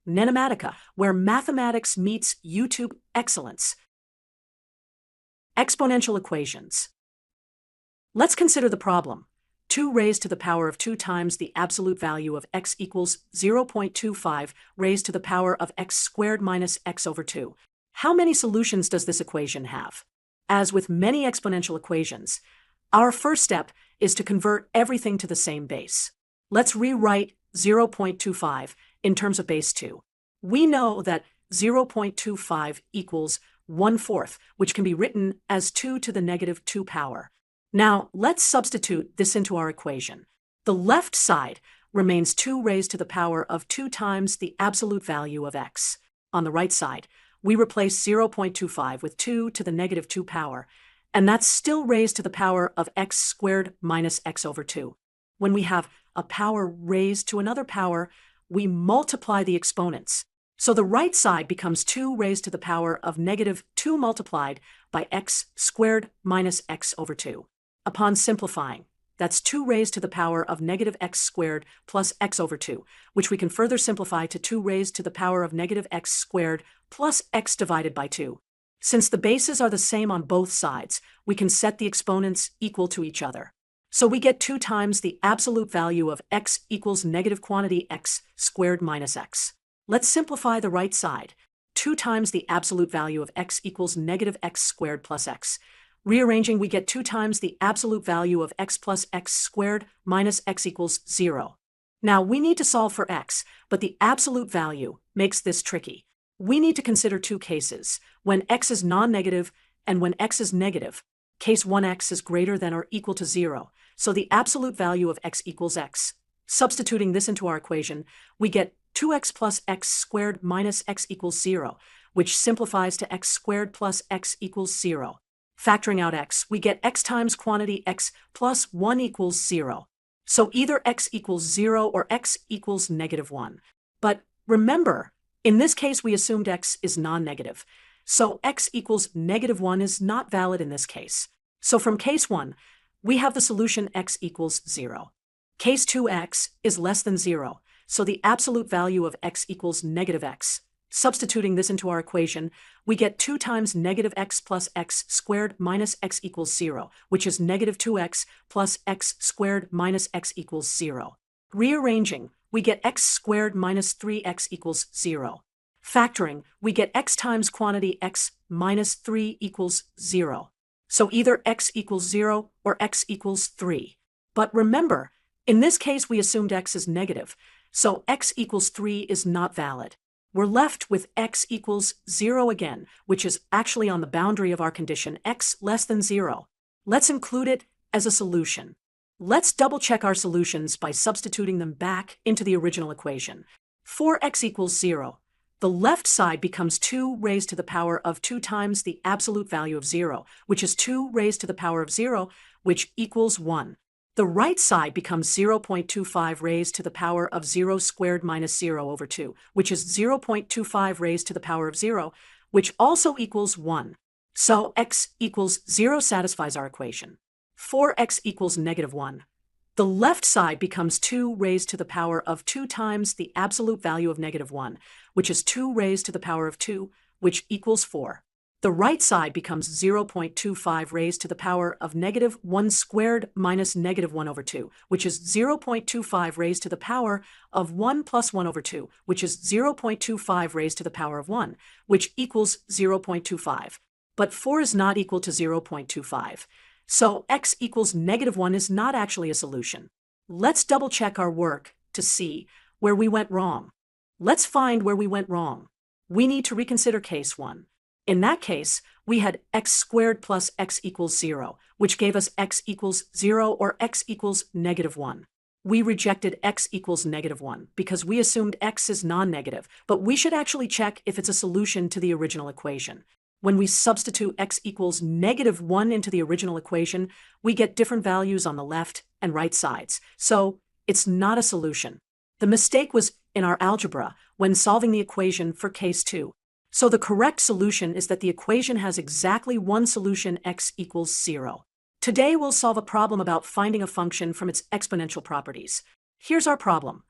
NENOMATICA, where mathematics meets YouTube excellence. Exponential equations. Let's consider the problem. 2 raised to the power of 2 times the absolute value of x equals 0.25 raised to the power of x squared minus x over 2. How many solutions does this equation have? As with many exponential equations, our first step is to convert everything to the same base. Let's rewrite 0.25 in terms of base 2. We know that 0.25 equals 1/4, which can be written as 2 to the negative 2 power. Now, let's substitute this into our equation. The left side remains 2 raised to the power of 2 times the absolute value of x. On the right side, we replace 0.25 with 2 to the negative 2 power, and that's still raised to the power of x squared minus x over 2. When we have a power raised to another power, we multiply the exponents. So the right side becomes 2 raised to the power of negative 2 multiplied by x squared minus x over 2. Upon simplifying, that's 2 raised to the power of negative x squared plus x over 2, which we can further simplify to 2 raised to the power of negative x squared plus x divided by 2. Since the bases are the same on both sides, we can set the exponents equal to each other. So we get 2 times the absolute value of x equals negative quantity x squared minus x. Let's simplify the right side. 2 times the absolute value of x equals negative x squared plus x. Rearranging, we get 2 times the absolute value of x plus x squared minus x equals 0. Now, we need to solve for x, but the absolute value makes this tricky. We need to consider 2 cases, when x is non-negative and when x is negative. Case 1, x is greater than or equal to 0, so the absolute value of x equals x. Substituting this into our equation, we get 2x plus x squared minus x equals 0, which simplifies to x squared plus x equals 0. Factoring out x, we get x times quantity x plus 1 equals 0. So either x equals 0 or x equals negative 1. But remember, in this case we assumed x is non-negative. So x equals negative 1 is not valid in this case. So from case 1, we have the solution x equals 0. Case 2, x is less than 0, so the absolute value of x equals negative x. Substituting this into our equation, we get 2 times negative x plus x squared minus x equals 0, which is negative 2x plus x squared minus x equals 0. Rearranging, we get x squared minus 3x equals 0. Factoring, we get x times quantity x minus 3 equals 0. So either x equals 0 or x equals 3. But remember, in this case we assumed x is negative, so x equals 3 is not valid. We're left with x equals 0 again, which is actually on the boundary of our condition x less than 0. Let's include it as a solution. Let's double-check our solutions by substituting them back into the original equation. For x equals 0, the left side becomes 2 raised to the power of 2 times the absolute value of 0, which is 2 raised to the power of 0, which equals 1. The right side becomes 0.25 raised to the power of 0 squared minus 0 over 2, which is 0.25 raised to the power of 0, which also equals 1. So x equals 0 satisfies our equation. For x equals negative 1, the left side becomes 2 raised to the power of 2 times the absolute value of negative 1, which is 2 raised to the power of 2, which equals 4. The right side becomes 0.25 raised to the power of negative 1 squared minus negative 1 over 2, which is 0.25 raised to the power of 1 plus 1 over 2, which is 0.25 raised to the power of 1, which equals 0.25. But 4 is not equal to 0.25. So x equals negative 1 is not actually a solution. Let's double check our work to see where we went wrong. Let's find where we went wrong. We need to reconsider case 1. In that case, we had x squared plus x equals 0, which gave us x equals 0 or x equals negative 1. We rejected x equals negative 1 because we assumed x is non-negative, but we should actually check if it's a solution to the original equation. When we substitute x equals negative 1 into the original equation, we get different values on the left and right sides, so it's not a solution. The mistake was in our algebra when solving the equation for case 2. So the correct solution is that the equation has exactly one solution, x equals 0. Today we'll solve a problem about finding a function from its exponential properties. Here's our problem.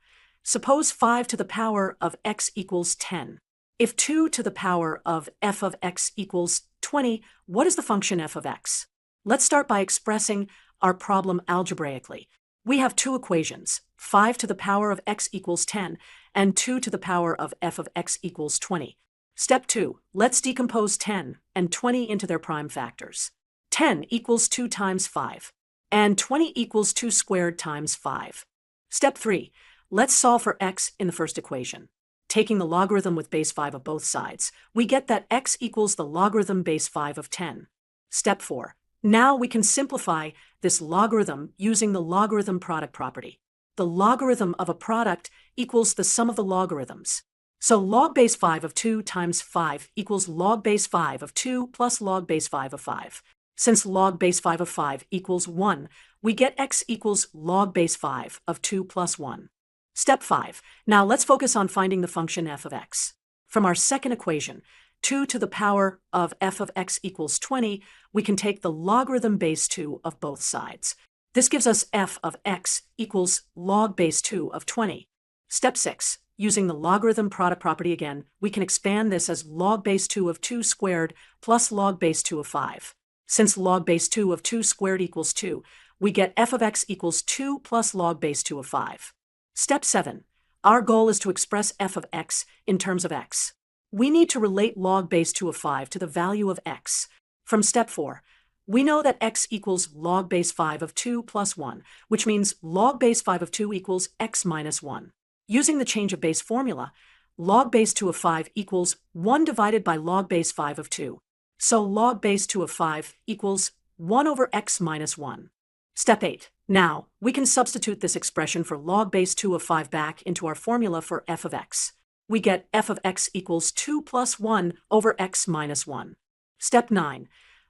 Suppose 5 to the power of x equals 10. If 2 to the power of f of x equals 20, what is the function f of x? Let's start by expressing our problem algebraically. We have two equations, 5 to the power of x equals 10 and 2 to the power of f of x equals 20. Step 2. Let's decompose 10 and 20 into their prime factors. 10 equals 2 times 5, and 20 equals 2 squared times 5. Step 3. Let's solve for x in the first equation. Taking the logarithm with base 5 of both sides, we get that x equals the logarithm base 5 of 10. Step 4. Now we can simplify this logarithm using the logarithm product property. The logarithm of a product equals the sum of the logarithms. So log base 5 of 2 times 5 equals log base 5 of 2 plus log base 5 of 5. Since log base 5 of 5 equals 1, we get x equals log base 5 of 2 plus 1. Step 5. Now let's focus on finding the function f of x. From our second equation, 2 to the power of f of x equals 20, we can take the logarithm base 2 of both sides. This gives us f of x equals log base 2 of 20. Step 6. Using the logarithm product property again, we can expand this as log base 2 of 2 squared plus log base 2 of 5. Since log base 2 of 2 squared equals 2, we get f of x equals 2 plus log base 2 of 5. Step 7. Our goal is to express f of x in terms of x. We need to relate log base 2 of 5 to the value of x. From step 4, we know that x equals log base 5 of 2 plus 1, which means log base 5 of 2 equals x minus 1. Using the change of base formula, log base 2 of 5 equals 1 divided by log base 5 of 2. So log base 2 of 5 equals 1 over x minus 1. Step 8. Now, we can substitute this expression for log base 2 of 5 back into our formula for f of x. We get f of x equals 2 plus 1 over x minus 1. Step 9.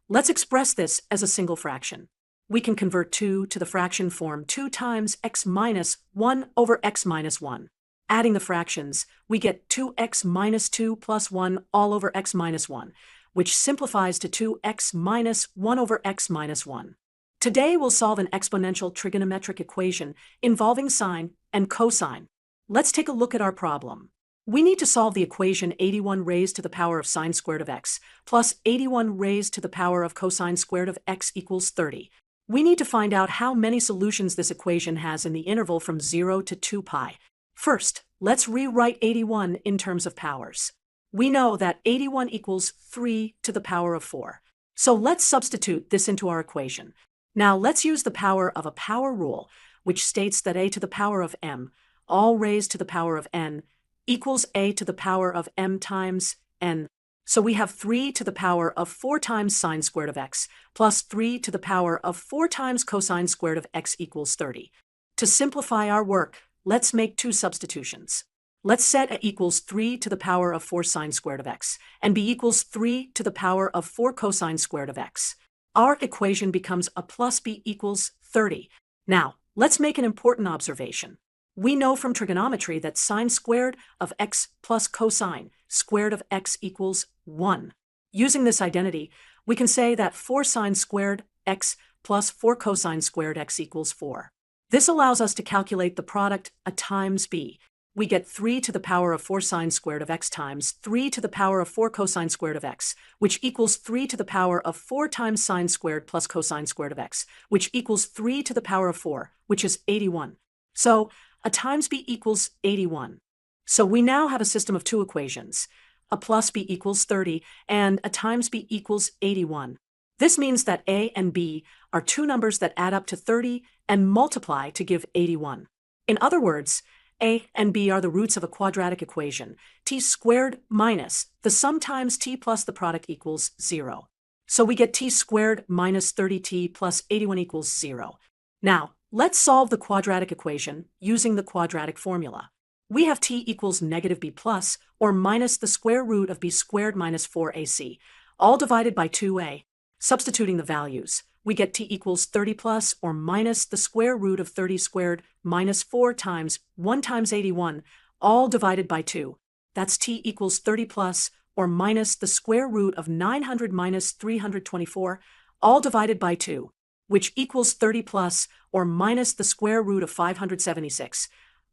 Let's express this as a single fraction. We can convert 2 to the fraction form 2 times x minus 1 over x minus 1. Adding the fractions, we get 2x minus 2 plus 1 all over x minus 1, which simplifies to 2x minus 1 over x minus 1. Today we'll solve an exponential trigonometric equation involving sine and cosine. Let's take a look at our problem. We need to solve the equation 81 raised to the power of sine squared of x plus 81 raised to the power of cosine squared of x equals 30. We need to find out how many solutions this equation has in the interval from 0 to 2 pi. First, let's rewrite 81 in terms of powers. We know that 81 equals 3 to the power of 4. So let's substitute this into our equation. Now let's use the power of a power rule, which states that a to the power of m, all raised to the power of n, equals a to the power of m times n. So we have 3 to the power of 4 times sine squared of x plus 3 to the power of 4 times cosine squared of x equals 30. To simplify our work, let's make two substitutions. Let's set a equals 3 to the power of 4 sine squared of x and b equals 3 to the power of 4 cosine squared of x. Our equation becomes a plus b equals 30. Now, let's make an important observation. We know from trigonometry that sine squared of x plus cosine squared of x equals 1. Using this identity, we can say that 4 sine squared x plus 4 cosine squared x equals 4. This allows us to calculate the product a times b. We get 3 to the power of 4 sine squared of x times 3 to the power of 4 cosine squared of x, which equals 3 to the power of 4 times sine squared plus cosine squared of x, which equals 3 to the power of 4, which is 81. So, a times b equals 81. So we now have a system of two equations, a plus b equals 30 and a times b equals 81. This means that a and b are two numbers that add up to 30 and multiply to give 81. In other words, a and b are the roots of a quadratic equation, t squared minus the sum times t plus the product equals 0. So we get t squared minus 30t plus 81 equals 0. Now, let's solve the quadratic equation using the quadratic formula. We have t equals negative b plus or minus the square root of b squared minus 4ac, all divided by 2a. Substituting the values, we get t equals 30 plus or minus the square root of 30 squared minus 4 times 1 times 81, all divided by 2. That's t equals 30 plus or minus the square root of 900 minus 324, all divided by 2, which equals 30 plus or minus the square root of 576,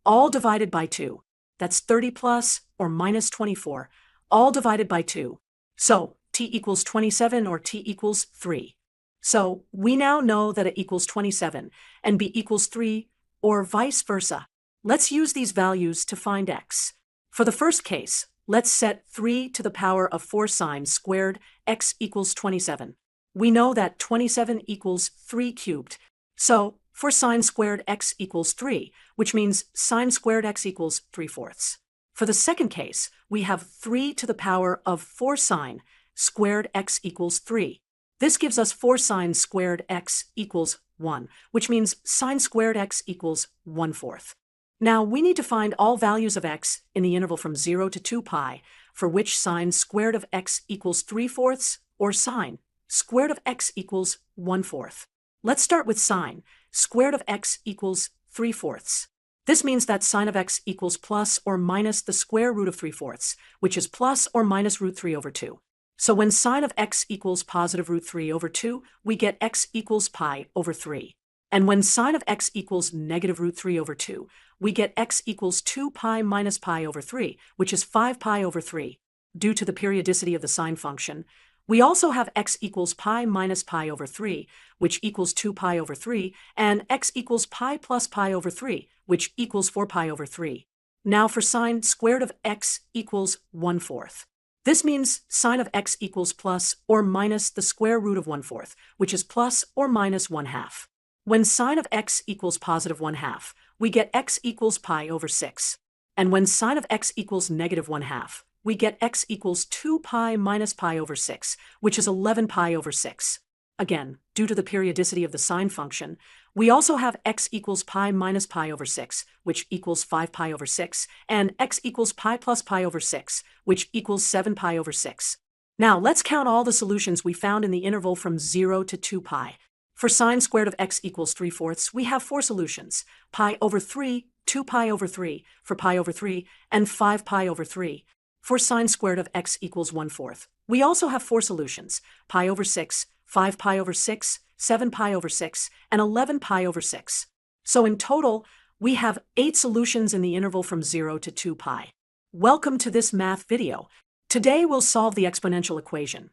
all divided by 2. That's 30 plus or minus 24, all divided by 2. So t equals 27 or t equals 3. So we now know that it equals 27 and b equals 3 or vice versa. Let's use these values to find x. For the first case, let's set 3 to the power of 4 sine squared x equals 27. We know that 27 equals 3 cubed. So for sine squared x equals 3, which means sine squared x equals 3/4. For the second case, we have 3 to the power of 4 sine squared x equals 3. This gives us 4 sine squared x equals 1, which means sine squared x equals 1/4. Now we need to find all values of x in the interval from 0 to 2 pi, for which sine squared of x equals 3/4 or sine squared of x equals 1/4. Let's start with sine squared of x equals 3/4. This means that sine of x equals plus or minus the square root of 3/4, which is plus or minus root 3 over 2. So when sine of x equals positive root 3 over 2, we get x equals pi over 3. And when sine of x equals negative root 3 over 2, we get x equals 2 pi minus pi over 3, which is 5 pi over 3. Due to the periodicity of the sine function, we also have x equals pi minus pi over 3, which equals 2 pi over 3, and x equals pi plus pi over 3, which equals 4 pi over 3. Now for sine squared of x equals 1/4. This means sine of x equals plus or minus the square root of 1/4, which is plus or minus 1/2. When sine of x equals positive 1/2, we get x equals pi over 6. And when sine of x equals negative 1/2, we get x equals 2 pi minus pi over 6, which is 11 pi over 6. Again, due to the periodicity of the sine function, we also have x equals pi minus pi over 6, which equals 5 pi over 6, and x equals pi plus pi over 6, which equals 7 pi over 6. Now let's count all the solutions we found in the interval from 0 to 2 pi. For sine squared of x equals 3/4, we have 4 solutions: pi over 3, 2 pi over 3, for pi over 3, and 5 pi over 3. For sine squared of x equals 1/4, we also have 4 solutions: pi over 6, 5 pi over 6, 7 pi over 6, and 11 pi over 6. So in total, we have 8 solutions in the interval from 0 to 2 pi. Welcome to this math video. Today we'll solve the exponential equation.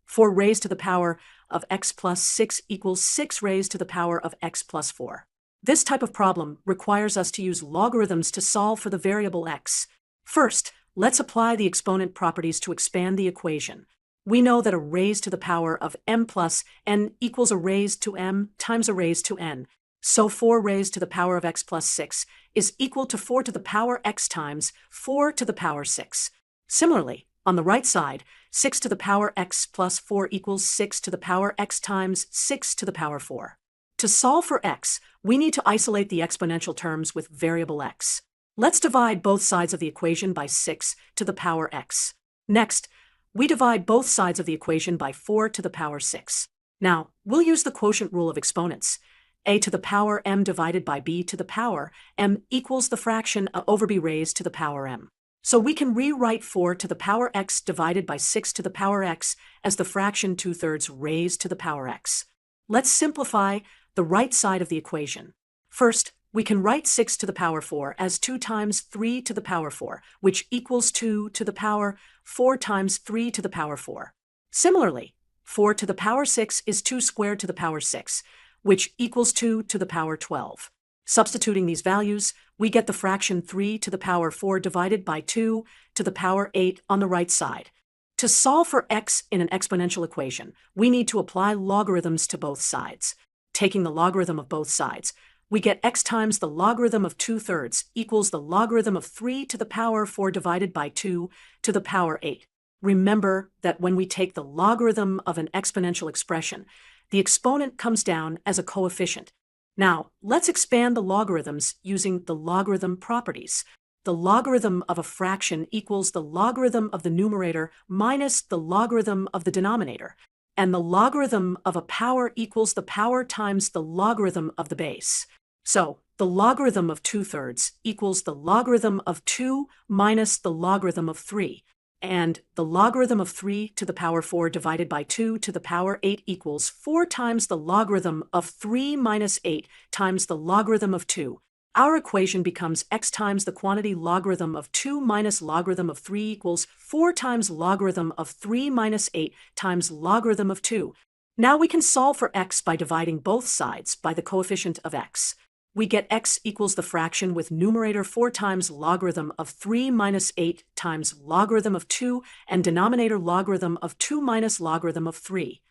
4 raised to the power of x plus 6 equals 6 raised to the power of x plus 4. This type of problem requires us to use logarithms to solve for the variable x. First, let's apply the exponent properties to expand the equation. We know that a raised to the power of m plus n equals a raised to m times a raised to n. So 4 raised to the power of x plus 6 is equal to 4 to the power x times 4 to the power 6. Similarly, on the right side, 6 to the power x plus 4 equals 6 to the power x times 6 to the power 4. To solve for x, we need to isolate the exponential terms with variable x. Let's divide both sides of the equation by 6 to the power x. Next, we divide both sides of the equation by 4 to the power 6. Now, we'll use the quotient rule of exponents. A to the power m divided by b to the power m equals the fraction over b raised to the power m. So we can rewrite 4 to the power x divided by 6 to the power x as the fraction 2/3 raised to the power x. Let's simplify the right side of the equation. First, we can write 6 to the power 4 as 2 times 3 to the power 4, which equals 2 to the power 4 times 3 to the power 4. Similarly, 4 to the power 6 is 2 squared to the power 6, which equals 2 to the power 12. Substituting these values, we get the fraction 3 to the power 4 divided by 2 to the power 8 on the right side. To solve for x in an exponential equation, we need to apply logarithms to both sides. Taking the logarithm of both sides, we get x times the logarithm of 2/3 equals the logarithm of 3 to the power 4 divided by 2 to the power 8. Remember that when we take the logarithm of an exponential expression, the exponent comes down as a coefficient. Now, let's expand the logarithms using the logarithm properties. The logarithm of a fraction equals the logarithm of the numerator minus the logarithm of the denominator, and the logarithm of a power equals the power times the logarithm of the base. So, the logarithm of 2/3 equals the logarithm of 2 minus the logarithm of 3, and the logarithm of 3 to the power 4 divided by 2 to the power 8 equals 4 times the logarithm of 3 minus 8 times the logarithm of 2. our equation becomes x times the quantity logarithm of 2 minus logarithm of 3 equals 4 times logarithm of 3 minus 8 times logarithm of 2. Now we can solve for x by dividing both sides by the coefficient of x. We get x equals the fraction with numerator 4 times logarithm of 3 minus 8 times logarithm of 2 and denominator logarithm of 2 minus logarithm of 3.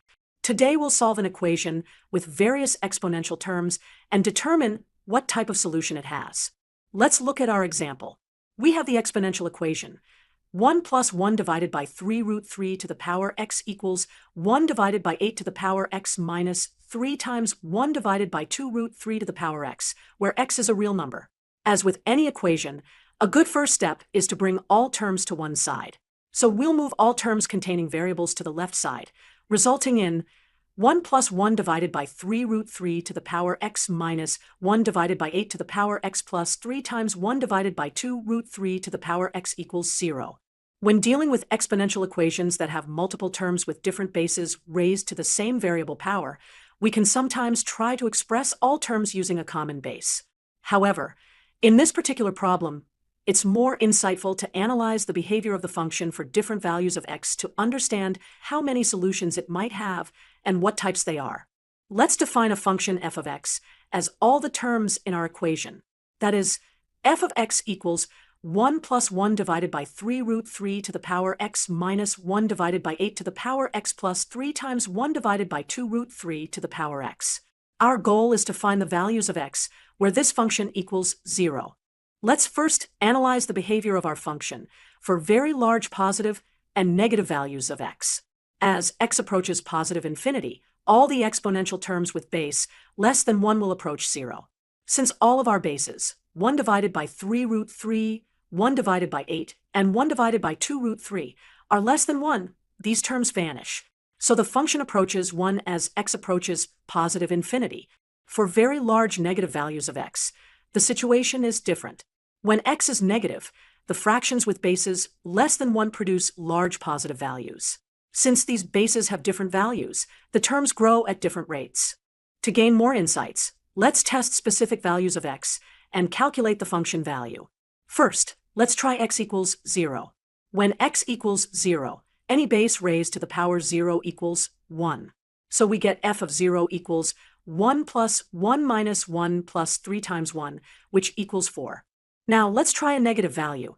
Today we'll solve an equation with various exponential terms and determine what type of solution it has. Let's look at our example. We have the exponential equation. 1 plus 1 divided by 3 root 3 to the power x equals 1 divided by 8 to the power x minus 3 times 1 divided by 2 root 3 to the power x, where x is a real number. As with any equation, a good first step is to bring all terms to one side. So we'll move all terms containing variables to the left side, resulting in 1 plus 1 divided by 3 root 3 to the power x minus 1 divided by 8 to the power x plus 3 times 1 divided by 2 root 3 to the power x equals 0. When dealing with exponential equations that have multiple terms with different bases raised to the same variable power, we can sometimes try to express all terms using a common base. However, in this particular problem, it's more insightful to analyze the behavior of the function for different values of x to understand how many solutions it might have and what types they are. Let's define a function f of x as all the terms in our equation. That is, f of x equals 1 plus 1 divided by 3 root 3 to the power x minus 1 divided by 8 to the power x plus 3 times 1 divided by 2 root 3 to the power x. Our goal is to find the values of x where this function equals 0. Let's first analyze the behavior of our function for very large positive and negative values of x. As x approaches positive infinity, all the exponential terms with base less than 1 will approach 0. Since all of our bases, 1 divided by 3 root 3, 1 divided by 8, and 1 divided by 2 root 3, are less than 1, these terms vanish. So the function approaches 1 as x approaches positive infinity. For very large negative values of x, the situation is different. When x is negative, the fractions with bases less than 1 produce large positive values. Since these bases have different values, the terms grow at different rates. To gain more insights, let's test specific values of x and calculate the function value. First, let's try x equals 0. When x equals 0, any base raised to the power 0 equals 1. So we get f of 0 equals 1 plus 1 minus 1 plus 3 times 1, which equals 4. Now let's try a negative value.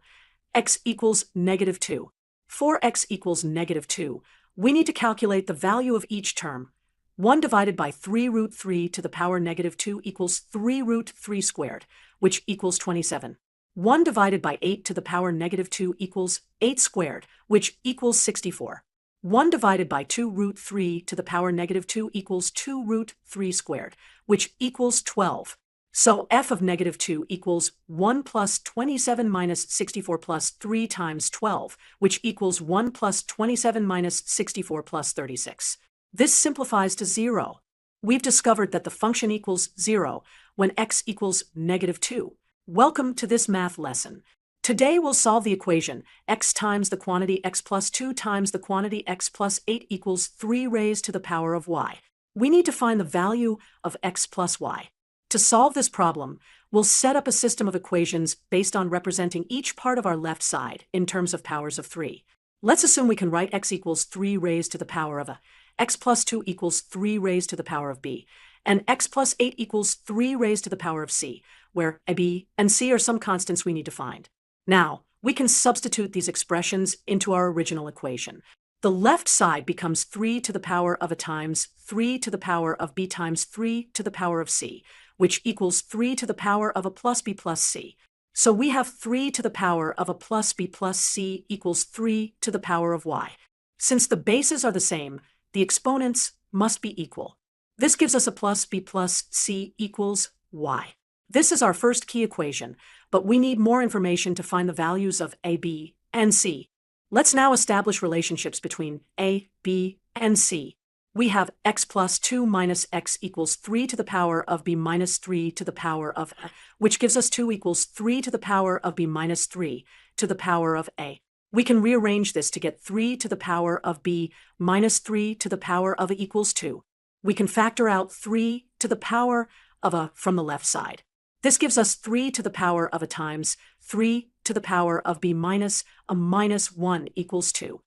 X equals negative 2. For x equals negative 2, we need to calculate the value of each term. 1 divided by 3 root 3 to the power negative 2 equals 3 root 3 squared, which equals 27. 1 divided by 8 to the power negative 2 equals 8 squared, which equals 64. 1 divided by 2 root 3 to the power negative 2 equals 2 root 3 squared, which equals 12. So f of negative 2 equals 1 plus 27 minus 64 plus 3 times 12, which equals 1 plus 27 minus 64 plus 36. This simplifies to 0. We've discovered that the function equals 0 when x equals negative 2. Welcome to this math lesson. Today we'll solve the equation x times the quantity x plus 2 times the quantity x plus 8 equals 3 raised to the power of y. We need to find the value of x plus y. To solve this problem, we'll set up a system of equations based on representing each part of our left side in terms of powers of 3. Let's assume we can write x equals 3 raised to the power of a, x plus 2 equals 3 raised to the power of b, and x plus 8 equals 3 raised to the power of c, where a, b, and c are some constants we need to find. Now, we can substitute these expressions into our original equation. The left side becomes 3 to the power of a times 3 to the power of b times 3 to the power of c, which equals 3 to the power of a plus b plus c. So we have 3 to the power of a plus b plus c equals 3 to the power of y. Since the bases are the same, the exponents must be equal. This gives us a plus b plus c equals y. This is our first key equation, but we need more information to find the values of a, b, and c. Let's now establish relationships between a, b, and c. We have x plus 2 minus x equals 3 to the power of b minus 3 to the power of a, which gives us 2 equals 3 to the power of b minus 3 to the power of a. We can rearrange this to get 3 to the power of b minus 3 to the power of a equals 2. We can factor out 3 to the power of a from the left side. This gives us 3 to the power of a times 3 to the power of b minus a minus 1 equals 2.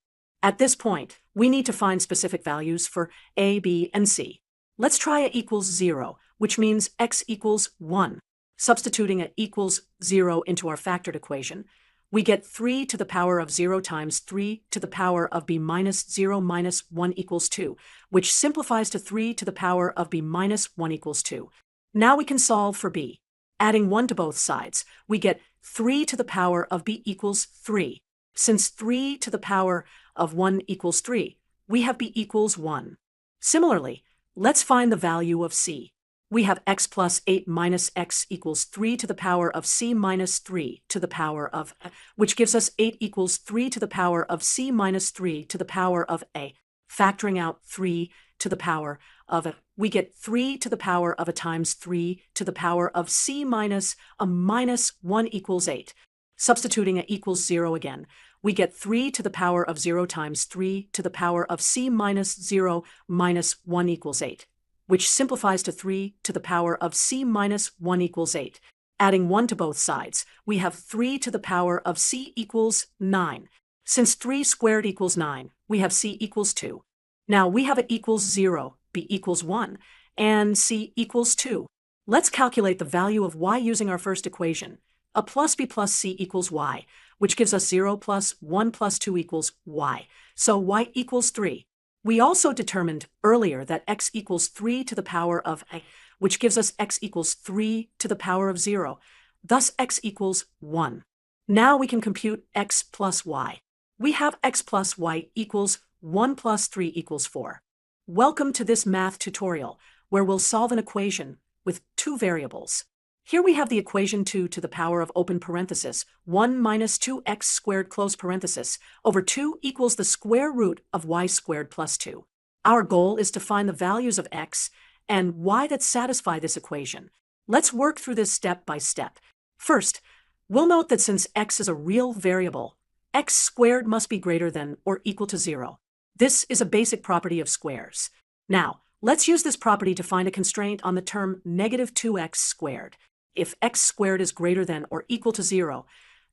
At this point, we need to find specific values for a, b, and c. Let's try a equals 0, which means x equals 1. Substituting a equals 0 into our factored equation, we get 3 to the power of 0 times 3 to the power of b minus 0 minus 1 equals 2, which simplifies to 3 to the power of b minus 1 equals 2. Now we can solve for b. Adding 1 to both sides, we get 3 to the power of b equals 3. Since 3 to the power of 1 equals 3, we have b equals 1. Similarly, let's find the value of c. We have x plus 8 minus x equals 3 to the power of c minus 3 to the power of, which gives us 8 equals 3 to the power of c minus 3 to the power of a. Factoring out 3 to the power of a, we get 3 to the power of a times 3 to the power of c minus a minus 1 equals 8. Substituting a equals 0 again, we get 3 to the power of 0 times 3 to the power of c minus 0 minus 1 equals 8. Which simplifies to 3 to the power of c minus 1 equals 8. Adding 1 to both sides, we have 3 to the power of c equals 9. Since 3 squared equals 9, we have c equals 2. Now we have a equals 0, b equals 1, and c equals 2. Let's calculate the value of y using our first equation. A plus b plus c equals y, which gives us 0 plus 1 plus 2 equals y. So y equals 3. We also determined earlier that x equals 3 to the power of a, which gives us x equals 3 to the power of 0. Thus x equals 1. Now we can compute x plus y. We have x plus y equals 1 plus 3 equals 4. Welcome to this math tutorial, where we'll solve an equation with two variables. Here we have the equation 2 to the power of open parenthesis, 1 minus 2x squared close parenthesis, over 2 equals the square root of y squared plus 2. Our goal is to find the values of x and y that satisfy this equation. Let's work through this step by step. First, we'll note that since x is a real variable, x squared must be greater than or equal to 0. This is a basic property of squares. Now, let's use this property to find a constraint on the term negative 2x squared. If x squared is greater than or equal to 0,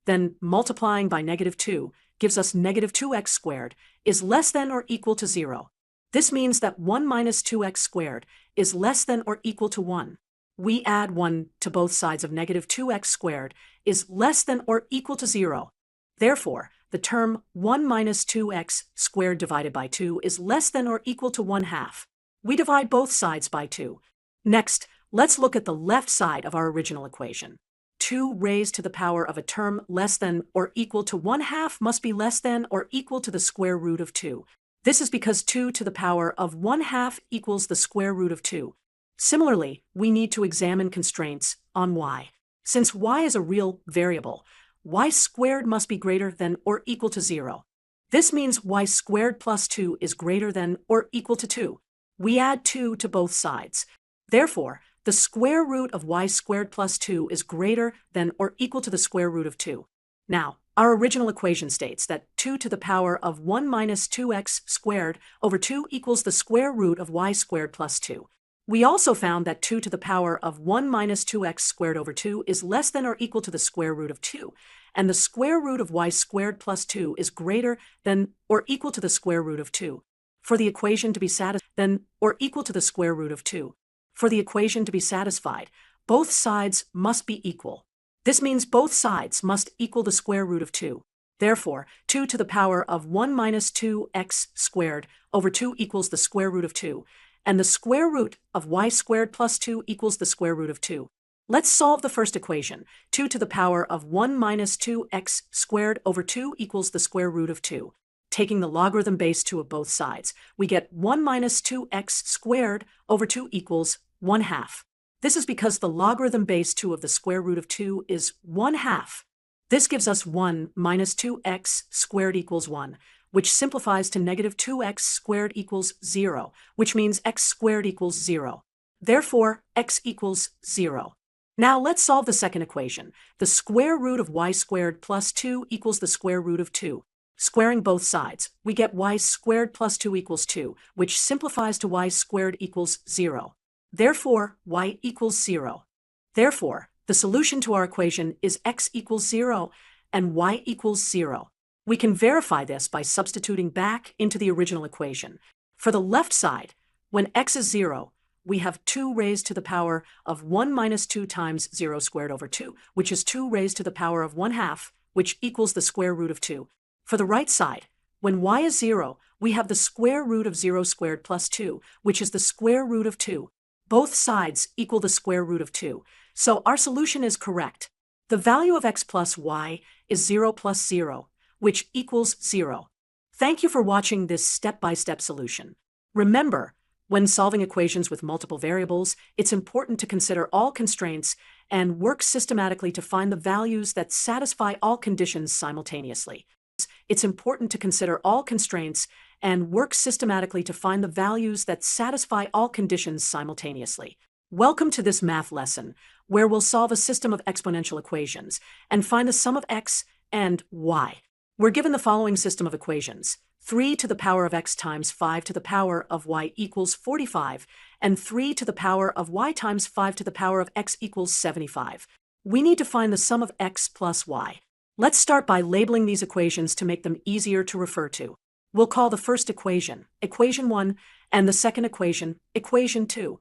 then multiplying by negative 2 gives us negative 2x squared is less than or equal to 0. This means that 1 minus 2x squared is less than or equal to 1. We add 1 to both sides of negative 2x squared is less than or equal to 0. Therefore, the term 1 minus 2x squared divided by 2 is less than or equal to 1/2. We divide both sides by 2. Next, let's look at the left side of our original equation. 2 raised to the power of a term less than or equal to 1/2 must be less than or equal to the square root of 2. This is because 2 to the power of 1/2 equals the square root of 2. Similarly, we need to examine constraints on y. Since y is a real variable, y squared must be greater than or equal to 0. This means y squared plus 2 is greater than or equal to 2. We add 2 to both sides. Therefore, the square root of y squared plus 2 is greater than or equal to the square root of 2. Now, our original equation states that 2 to the power of 1 minus 2x squared over 2 equals the square root of y squared plus 2. We also found that 2 to the power of 1 minus 2x squared over 2 is less than or equal to the square root of 2, and the square root of y squared plus 2 is greater than or equal to the square root of 2. For the equation to be satisfied, then or equal to the square root of 2. For the equation to be satisfied, both sides must be equal. This means both sides must equal the square root of 2. Therefore, 2 to the power of 1 minus 2x squared over 2 equals the square root of 2, and the square root of y squared plus 2 equals the square root of 2. Let's solve the first equation. 2 to the power of 1 minus 2x squared over 2 equals the square root of 2. Taking the logarithm base 2 of both sides, we get 1 minus 2x squared over 2 equals 1/2. This is because the logarithm base 2 of the square root of 2 is 1/2. This gives us 1 minus 2x squared equals 1, which simplifies to negative 2x squared equals 0, which means x squared equals 0. Therefore, x equals 0. Now let's solve the second equation. The square root of y squared plus 2 equals the square root of 2. Squaring both sides, we get y squared plus 2 equals 2, which simplifies to y squared equals 0. Therefore, y equals 0. Therefore, The solution to our equation is x equals 0 and y equals 0. We can verify this by substituting back into the original equation. For the left side, when x is 0, we have 2 raised to the power of 1 minus 2 times 0 squared over 2, which is 2 raised to the power of 1/2, which equals the square root of 2. For the right side, when y is 0, we have the square root of 0 squared plus 2, which is the square root of 2. Both sides equal the square root of 2, so our solution is correct. The value of x plus y is 0 plus 0, which equals 0. Thank you for watching this step-by-step solution. Remember, when solving equations with multiple variables, it's important to consider all constraints and work systematically to find the values that satisfy all conditions simultaneously. It's important to consider all constraints and work systematically to find the values that satisfy all conditions simultaneously. Welcome to this math lesson, where we'll solve a system of exponential equations and find the sum of x and y. We're given the following system of equations: 3 to the power of x times 5 to the power of y equals 45, and 3 to the power of y times 5 to the power of x equals 75. We need to find the sum of x plus y. Let's start by labeling these equations to make them easier to refer to. We'll call the first equation, equation 1, and the second equation, equation 2.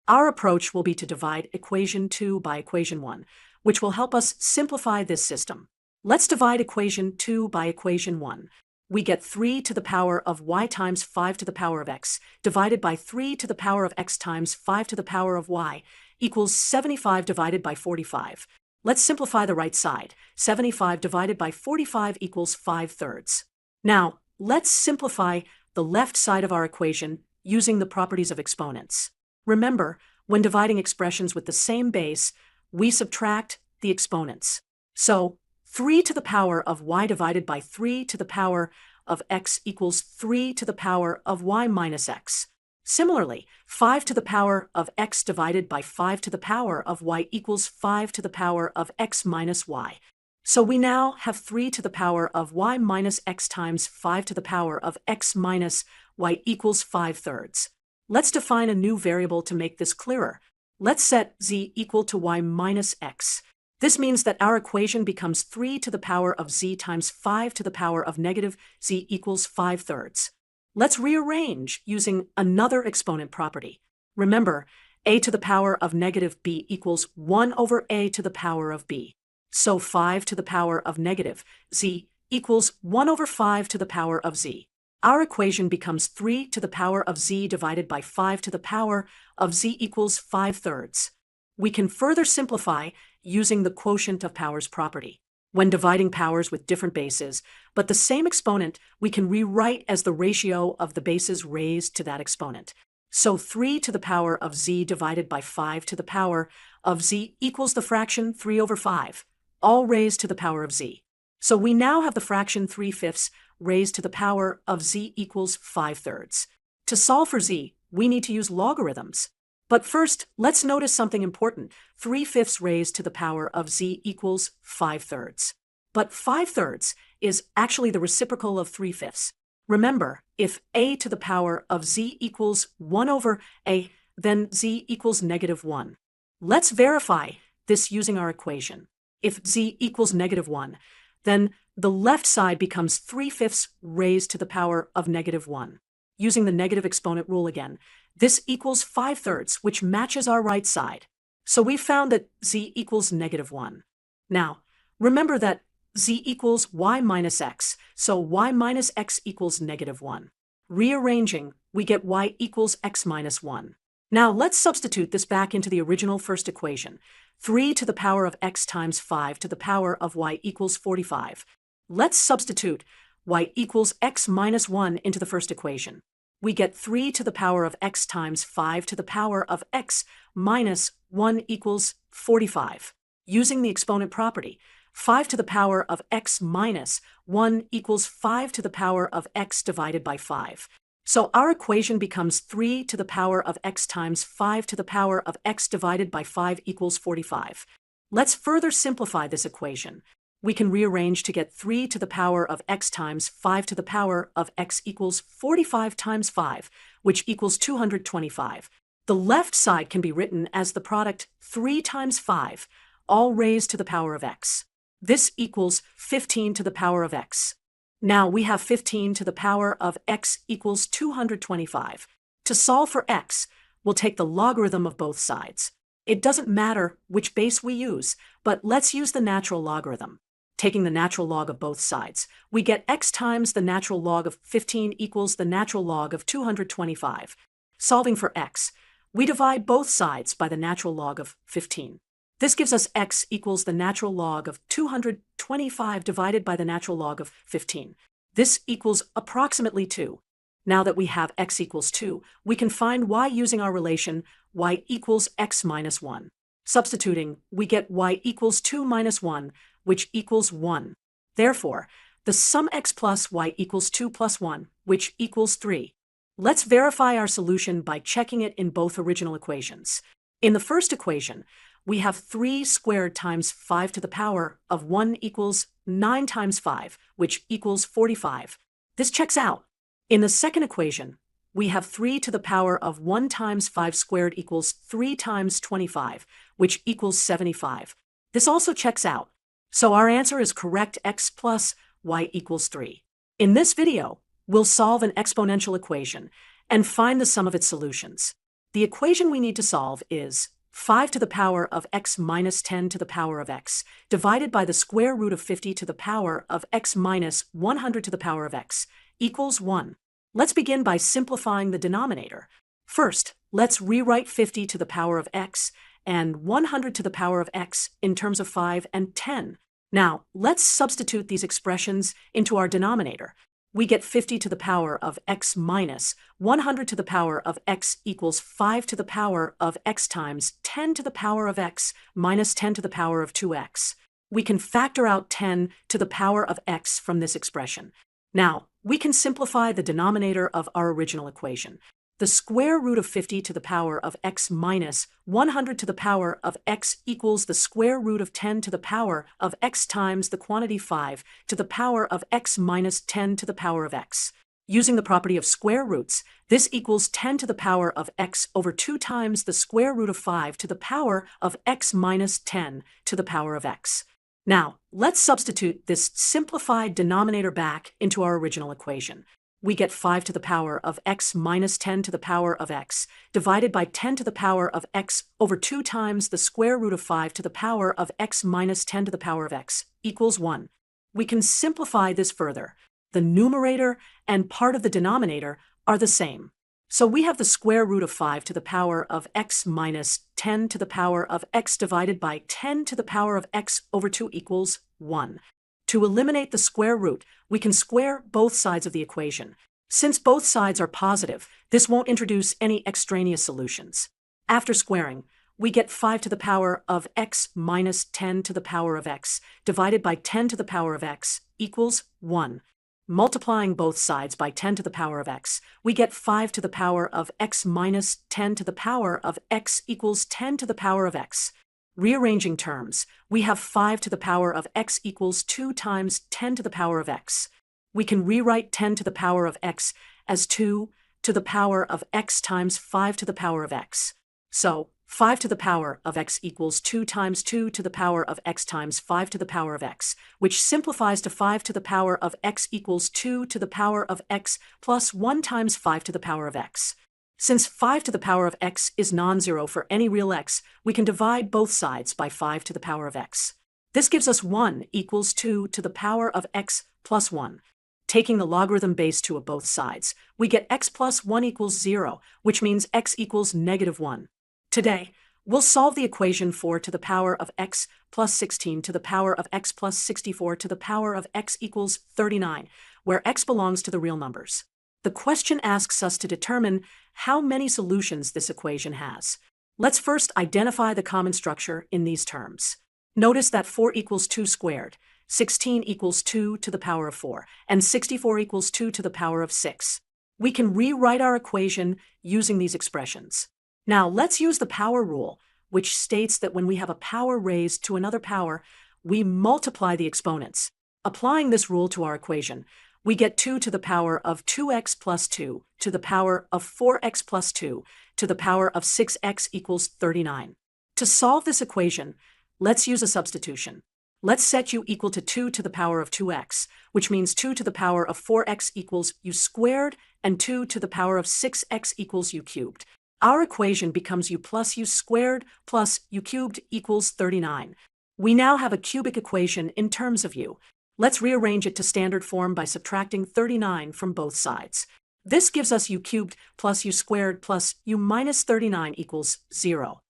Our approach will be to divide equation 2 by equation 1, which will help us simplify this system. Let's divide equation 2 by equation 1. We get 3 to the power of y times 5 to the power of x divided by 3 to the power of x times 5 to the power of y equals 75 divided by 45. Let's simplify the right side. 75 divided by 45 equals 5/3. Now, let's simplify the left side of our equation using the properties of exponents. Remember, when dividing expressions with the same base, we subtract the exponents. So, 3 to the power of y divided by 3 to the power of x equals 3 to the power of y minus x. Similarly, 5 to the power of x divided by 5 to the power of y equals 5 to the power of x minus y. So we now have 3 to the power of y minus x times 5 to the power of x minus y equals 5/3. Let's define a new variable to make this clearer. Let's set z equal to y minus x. This means that our equation becomes 3 to the power of z times 5 to the power of negative z equals 5/3. Let's rearrange using another exponent property. Remember, a to the power of negative b equals 1 over a to the power of b. So 5 to the power of negative z equals 1 over 5 to the power of z. Our equation becomes 3 to the power of z divided by 5 to the power of z equals 5/3. We can further simplify using the quotient of powers property. When dividing powers with different bases, but the same exponent, we can rewrite as the ratio of the bases raised to that exponent. So 3 to the power of z divided by 5 to the power of z equals the fraction 3 over 5, all raised to the power of z. So we now have the fraction 3/5 raised to the power of z equals 5/3. To solve for z, we need to use logarithms. But first, let's notice something important. 3/5 raised to the power of z equals 5/3. But 5/3 is actually the reciprocal of 3/5. Remember, if a to the power of z equals 1 over a, then z equals -1. Let's verify this using our equation. If z equals -1, then the left side becomes 3/5 raised to the power of -1. Using the negative exponent rule again, this equals 5/3, which matches our right side. So we found that z equals -1. Now, remember that z equals y minus x, so y minus x equals -1. Rearranging, we get y equals x minus 1. Now let's substitute this back into the original first equation. 3 to the power of x times 5 to the power of y equals 45. Let's substitute y equals x minus 1 into the first equation. We get 3 to the power of x times 5 to the power of x minus 1 equals 45. Using the exponent property, 5 to the power of x minus 1 equals 5 to the power of x divided by 5. So our equation becomes 3 to the power of x times 5 to the power of x divided by 5 equals 45. Let's further simplify this equation. We can rearrange to get 3 to the power of x times 5 to the power of x equals 45 times 5, which equals 225. The left side can be written as the product 3 times 5 all raised to the power of x. This equals 15 to the power of x. Now we have 15 to the power of x equals 225. To solve for x, we'll take the logarithm of both sides. It doesn't matter which base we use, but let's use the natural logarithm. Taking the natural log of both sides, we get x times the natural log of 15 equals the natural log of 225. Solving for x, we divide both sides by the natural log of 15. This gives us x equals the natural log of 225 divided by the natural log of 15. This equals approximately 2. Now that we have x equals 2, we can find y using our relation y equals x minus 1. Substituting, we get y equals 2 minus 1, which equals 1. Therefore, the sum x plus y equals 2 plus 1, which equals 3. Let's verify our solution by checking it in both original equations. In the first equation, we have 3 squared times 5 to the power of 1 equals 9 times 5, which equals 45. This checks out. In the second equation, we have 3 to the power of 1 times 5 squared equals 3 times 25, which equals 75. This also checks out. So our answer is correct: x plus y equals 3. In this video, we'll solve an exponential equation and find the sum of its solutions. The equation we need to solve is 5 to the power of x minus 10 to the power of x divided by the square root of 50 to the power of x minus 100 to the power of x equals 1. Let's begin by simplifying the denominator. First, let's rewrite 50 to the power of x and 100 to the power of x in terms of 5 and 10. Now, let's substitute these expressions into our denominator. We get 50 to the power of x minus 100 to the power of x equals 5 to the power of x times 10 to the power of x minus 10 to the power of 2x. We can factor out 10 to the power of x from this expression. Now, we can simplify the denominator of our original equation. The square root of 50 to the power of x minus 100 to the power of x equals the square root of 10 to the power of x times the quantity 5 to the power of x minus 10 to the power of x. Using the property of square roots, this equals 10 to the power of x over 2 times the square root of 5 to the power of x minus 10 to the power of x. Now, let's substitute this simplified denominator back into our original equation. We get 5 to the power of x minus 10 to the power of x divided by 10 to the power of x over 2 times the square root of 5 to the power of x minus 10 to the power of x equals 1. We can simplify this further. The numerator and part of the denominator are the same. So we have the square root of 5 to the power of x minus 10 to the power of x divided by 10 to the power of x over 2 equals 1. To eliminate the square root, we can square both sides of the equation. Since both sides are positive, this won't introduce any extraneous solutions. After squaring, we get 5 to the power of x minus 10 to the power of x divided by 10 to the power of x equals 1. Multiplying both sides by 10 to the power of x, we get 5 to the power of x minus 10 to the power of x equals 10 to the power of x. Rearranging terms, we have 5 to the power of x equals 2 times 10 to the power of x. We can rewrite 10 to the power of x as 2 to the power of x times 5 to the power of x. So, 5 to the power of x equals 2 times 2 to the power of x times 5 to the power of x, which simplifies to 5 to the power of x equals 2 to the power of x plus 1 times 5 to the power of x. Since 5 to the power of x is non-zero for any real x, we can divide both sides by 5 to the power of x. This gives us 1 equals 2 to the power of x plus 1. Taking the logarithm base 2 of both sides, we get x plus 1 equals 0, which means x equals negative 1. Today, we'll solve the equation 4 to the power of x plus 16 to the power of x plus 64 to the power of x equals 39, where x belongs to the real numbers. The question asks us to determine how many solutions this equation has. Let's first identify the common structure in these terms. Notice that 4 equals 2 squared, 16 equals 2 to the power of 4, and 64 equals 2 to the power of 6. We can rewrite our equation using these expressions. Now let's use the power rule, which states that when we have a power raised to another power, we multiply the exponents. Applying this rule to our equation, we get 2 to the power of 2x plus 2 to the power of 4x plus 2 to the power of 6x equals 39. To solve this equation, Let's use a substitution. Let's set u equal to 2 to the power of 2x, which means 2 to the power of 4x equals u squared and 2 to the power of 6x equals u cubed. Our equation becomes u plus u squared plus u cubed equals 39. We now have a cubic equation in terms of u. Let's rearrange it to standard form by subtracting 39 from both sides. This gives us u cubed plus u squared plus u minus 39 equals 0.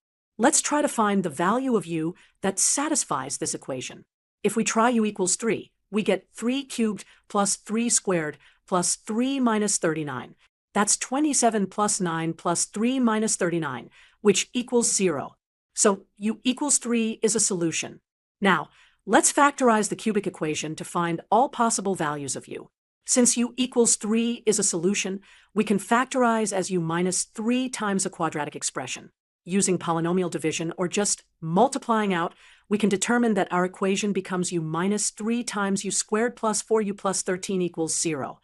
Let's try to find the value of u that satisfies this equation. If we try u equals 3, we get 3 cubed plus 3 squared plus 3 minus 39. That's 27 plus 9 plus 3 minus 39, which equals 0. So u equals 3 is a solution. Now, let's factorize the cubic equation to find all possible values of u. Since u equals 3 is a solution, we can factorize as u minus 3 times a quadratic expression. Using polynomial division or just multiplying out, we can determine that our equation becomes u minus 3 times u squared plus 4u plus 13 equals 0.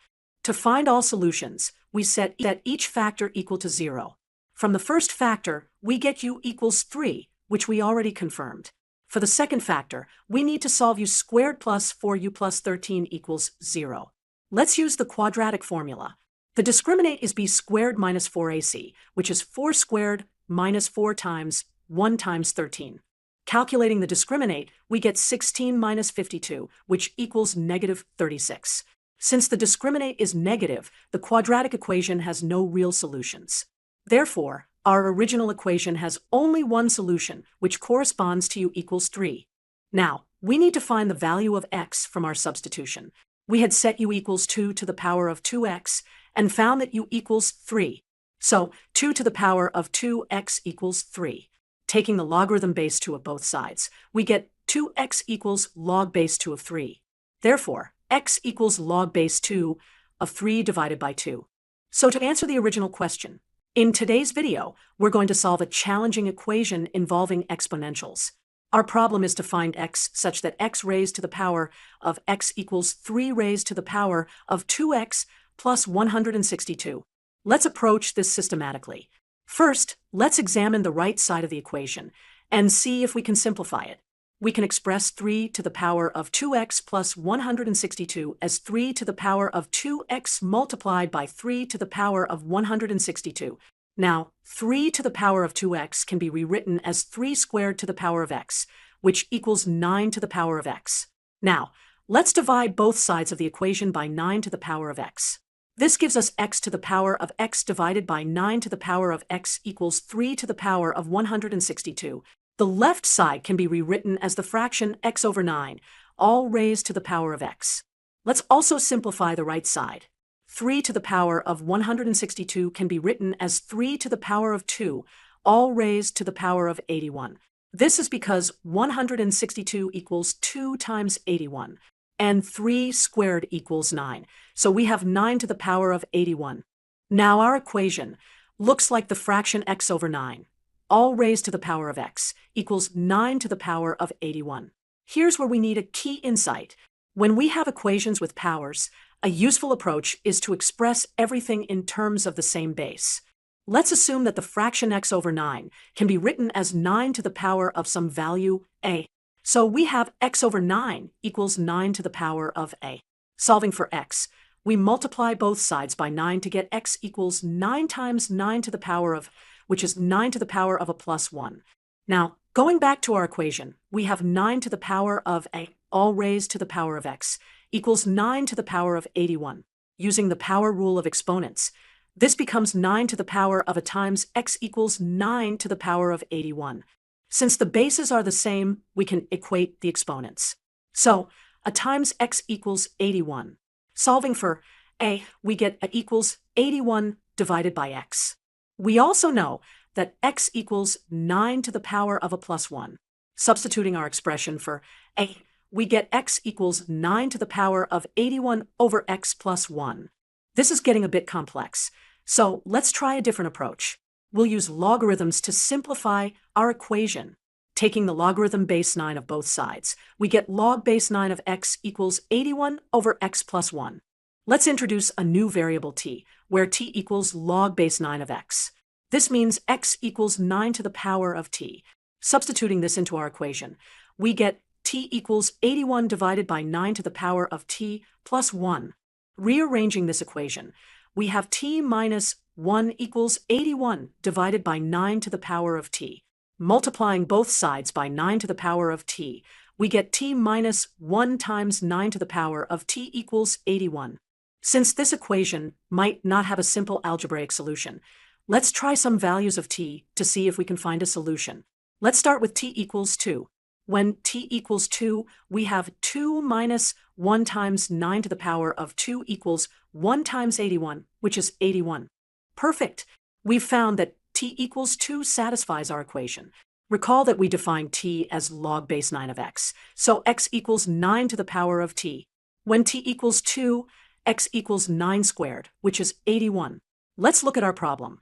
To find all solutions, we set each factor equal to 0. From the first factor, we get u equals 3, which we already confirmed. For the second factor, we need to solve u squared plus 4u plus 13 equals 0. Let's use the quadratic formula. The discriminant is b squared minus 4ac, which is 4 squared minus 4 times 1 times 13. Calculating the discriminant, we get 16 minus 52, which equals negative 36. Since the discriminant is negative, the quadratic equation has no real solutions. Therefore, our original equation has only one solution, which corresponds to u equals 3. Now, we need to find the value of x from our substitution. We had set u equals 2 to the power of 2x and found that u equals 3. So, 2 to the power of 2x equals 3. Taking the logarithm base 2 of both sides, we get 2x equals log base 2 of 3. Therefore, x equals log base 2 of 3 divided by 2. So to answer the original question, in today's video, we're going to solve a challenging equation involving exponentials. Our problem is to find x such that x raised to the power of x equals 3 raised to the power of 2x plus 162. Let's approach this systematically. First, let's examine the right side of the equation and see if we can simplify it. We can express 3 to the power of 2x plus 162 as 3 to the power of 2x multiplied by 3 to the power of 162. Now, 3 to the power of 2x can be rewritten as 3 squared to the power of x, which equals 9 to the power of x. Now, let's divide both sides of the equation by 9 to the power of x. This gives us x to the power of x divided by 9 to the power of x equals 3 to the power of 162. The left side can be rewritten as the fraction x over 9, all raised to the power of x. Let's also simplify the right side. 3 to the power of 162 can be written as 3 to the power of 2, all raised to the power of 81. This is because 162 equals 2 times 81, and 3 squared equals 9. So we have 9 to the power of 81. Now our equation looks like the fraction x over 9, all raised to the power of x, equals 9 to the power of 81. Here's where we need a key insight. When we have equations with powers, a useful approach is to express everything in terms of the same base. Let's assume that the fraction x over 9 can be written as 9 to the power of some value a. So we have x over 9 equals 9 to the power of a. Solving for x, we multiply both sides by 9 to get x equals 9 times 9 to the power of, which is 9 to the power of a plus 1. Now, going back to our equation, we have 9 to the power of a, all raised to the power of x, equals 9 to the power of 81. Using the power rule of exponents, this becomes 9 to the power of a times x equals 9 to the power of 81. Since the bases are the same, we can equate the exponents. So, a times x equals 81. Solving for a, we get a equals 81 divided by x. We also know that x equals 9 to the power of a plus 1. Substituting our expression for a, we get x equals 9 to the power of 81 over x plus 1. This is getting a bit complex, so let's try a different approach. We'll use logarithms to simplify our equation. Taking the logarithm base 9 of both sides, we get log base 9 of x equals 81 over x plus 1. Let's introduce a new variable t, where t equals log base 9 of x. This means x equals 9 to the power of t. Substituting this into our equation, we get t equals 81 divided by 9 to the power of t plus 1. Rearranging this equation, we have t minus 1 equals 81 divided by 9 to the power of t. Multiplying both sides by 9 to the power of t, we get t minus 1 times 9 to the power of t equals 81. Since this equation might not have a simple algebraic solution, let's try some values of t to see if we can find a solution. Let's start with t equals 2. When t equals 2, we have 2 minus 1 times 9 to the power of 2 equals 1 times 81, which is 81. Perfect! We've found that t equals 2 satisfies our equation. Recall that we defined t as log base 9 of x, so x equals 9 to the power of t. When t equals 2, x equals 9 squared, which is 81. Let's look at our problem.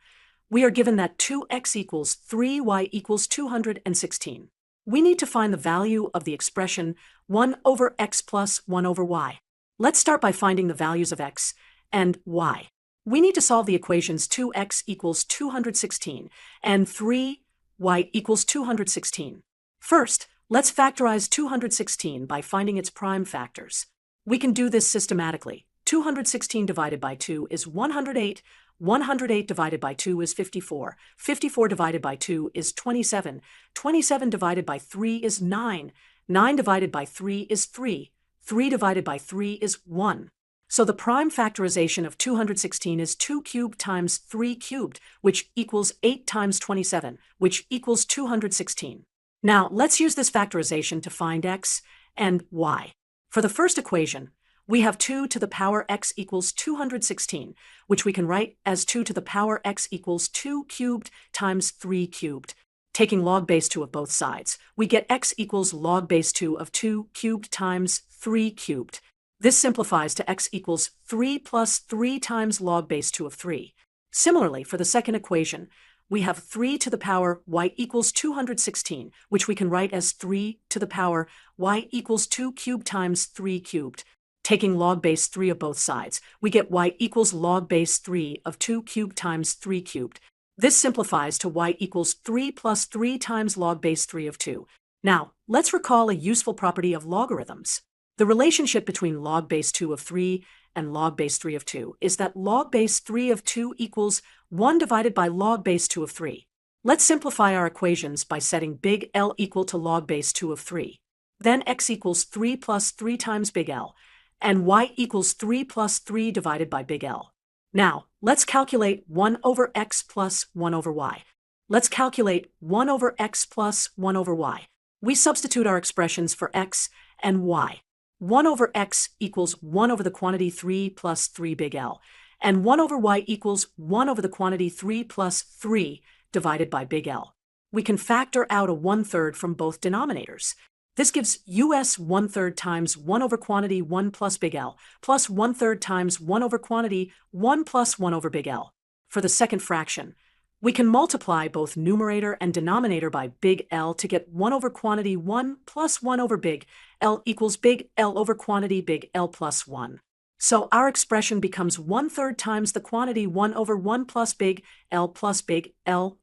We are given that 2x equals 3, y equals 216. We need to find the value of the expression 1 over x plus 1 over y. Let's start by finding the values of x and y. We need to solve the equations 2x equals 216 and 3y equals 216. First, let's factorize 216 by finding its prime factors. We can do this systematically. 216 divided by 2 is 108. 108 divided by 2 is 54. 54 divided by 2 is 27. 27 divided by 3 is 9. 9 divided by 3 is 3. 3 divided by 3 is 1. So the prime factorization of 216 is 2 cubed times 3 cubed, which equals 8 times 27, which equals 216. Now, let's use this factorization to find x and y. For the first equation, we have 2 to the power x equals 216, which we can write as 2 to the power x equals 2 cubed times 3 cubed. Taking log base 2 of both sides, we get x equals log base 2 of 2 cubed times 3 cubed. This simplifies to x equals 3 plus 3 times log base 2 of 3. Similarly, for the second equation, we have 3 to the power y equals 216, which we can write as 3 to the power y equals 2 cubed times 3 cubed. Taking log base 3 of both sides, we get y equals log base 3 of 2 cubed times 3 cubed. This simplifies to y equals 3 plus 3 times log base 3 of 2. Now, let's recall a useful property of logarithms. The relationship between log base 2 of 3 and log base 3 of 2 is that log base 3 of 2 equals 1 divided by log base 2 of 3. Let's simplify our equations by setting big L equal to log base 2 of 3. Then x equals 3 plus 3 times big L, and y equals 3 plus 3 divided by big L. Now, let's calculate 1 over x plus 1 over y. Let's calculate 1 over x plus 1 over y. We substitute our expressions for x and y. 1 over x equals 1 over the quantity 3 plus 3 big L, and 1 over y equals 1 over the quantity 3 plus 3 divided by big L. We can factor out a 1/3 from both denominators. This gives us 1/3 times 1 over quantity 1 plus big L, plus 1/3 times 1 over quantity 1 plus 1 over big L. For the second fraction, we can multiply both numerator and denominator by big L to get 1 over quantity 1 plus 1 over big L equals big L over quantity big L plus 1. So our expression becomes 1/3 times the quantity 1 over 1 plus big L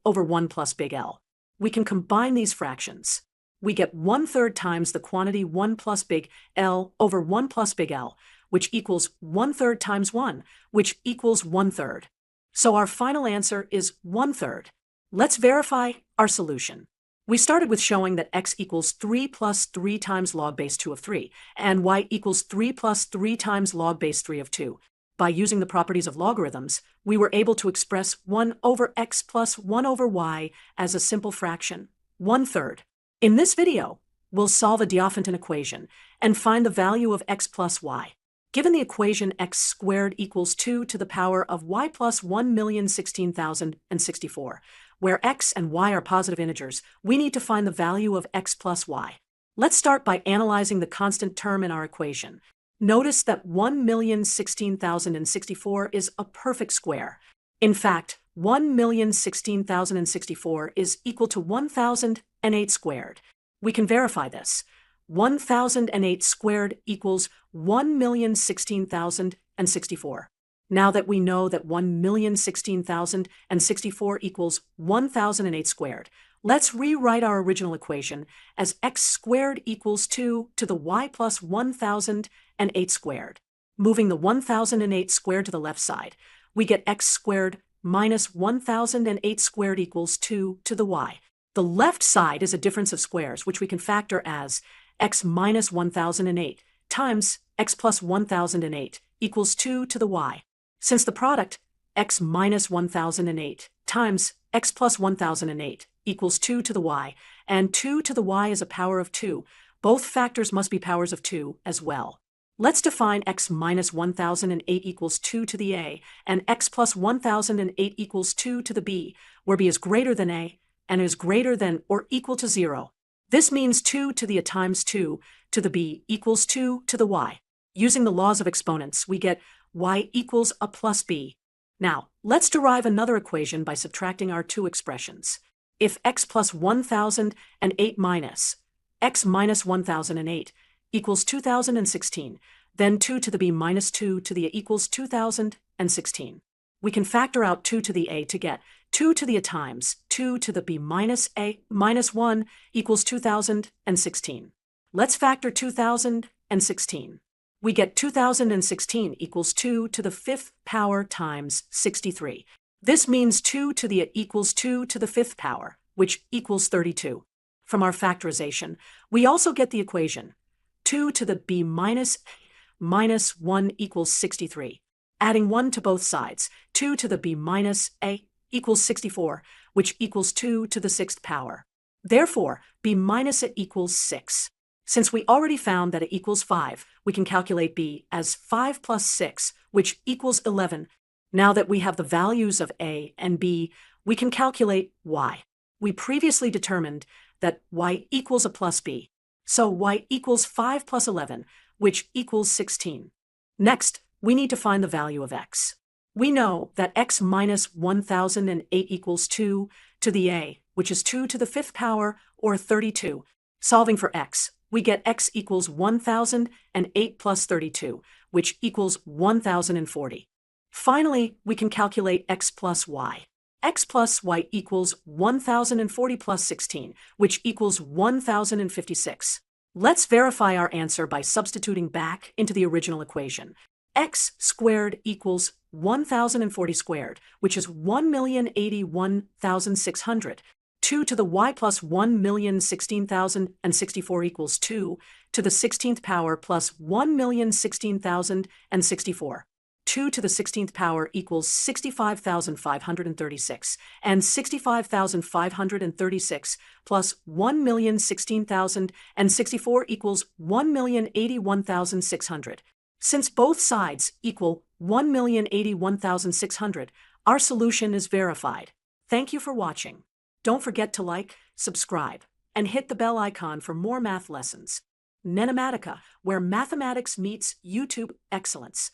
over 1 plus big L. We can combine these fractions. We get 1/3 times the quantity 1 plus big L over 1 plus big L, which equals 1/3 times 1, which equals 1/3. So our final answer is 1/3. Let's verify our solution. We started with showing that x equals 3 plus 3 times log base 2 of 3, and y equals 3 plus 3 times log base 3 of 2. By using the properties of logarithms, we were able to express 1 over x plus 1 over y as a simple fraction, 1/3. In this video, we'll solve a Diophantine equation and find the value of x plus y. Given the equation x squared equals 2 to the power of y plus 1,016,064, where x and y are positive integers, we need to find the value of x plus y. Let's start by analyzing the constant term in our equation. Notice that 1,016,064 is a perfect square. In fact, 1,016,064 is equal to 1,008 squared. We can verify this. 1,008 squared equals 1,016,064. Now that we know that 1,016,064 equals 1,008 squared, Let's rewrite our original equation as x squared equals 2 to the y plus 1008 squared. Moving the 1008 squared to the left side, we get x squared minus 1008 squared equals 2 to the y. The left side is a difference of squares, which we can factor as x minus 1008 times x plus 1008 equals 2 to the y. Since the product x minus 1008 times x plus 1008 equals 2 to the y, and 2 to the y is a power of 2, both factors must be powers of 2 as well. Let's define x minus 1008 equals 2 to the a, and x plus 1008 equals 2 to the b, where b is greater than a and is greater than or equal to 0. This means 2 to the a times 2 to the b equals 2 to the y. Using the laws of exponents, we get y equals a plus b. Now, let's derive another equation by subtracting our two expressions. If x plus 1008 minus x minus 1008 equals 2016, then 2 to the b minus 2 to the a equals 2016. We can factor out 2 to the a to get 2 to the a times 2 to the b minus a minus 1 equals 2016. Let's factor 2016. We get 2016 equals 2 to the 5th power times 63. This means 2 to the a equals 2 to the 5th power, which equals 32. From our factorization, we also get the equation 2 to the b minus 1 equals 63. Adding 1 to both sides, 2 to the b minus a equals 64, which equals 2 to the 6th power. Therefore, b minus a equals 6. Since we already found that a equals 5, we can calculate b as 5 plus 6, which equals 11. Now that we have the values of a and b, we can calculate y. We previously determined that y equals a plus b. So y equals 5 plus 11, which equals 16. Next, we need to find the value of x. We know that x minus 1008 equals 2 to the a, which is 2 to the 5th power, or 32. Solving for x, we get x equals 1008 plus 32, which equals 1040. Finally, we can calculate x plus y. X plus y equals 1040 plus 16, which equals 1056. Let's verify our answer by substituting back into the original equation. X squared equals 1040 squared, which is 1,081,600. 2 to the y plus 1,016,064 equals 2 to the 16th power plus 1,016,064. 2 to the 16th power equals 65,536, and 65,536 plus 1,016,064 equals 1,081,600. Since both sides equal 1,081,600, our solution is verified. Thank you for watching. Don't forget to like, subscribe, and hit the bell icon for more math lessons. NENOMATICA, where mathematics meets YouTube excellence.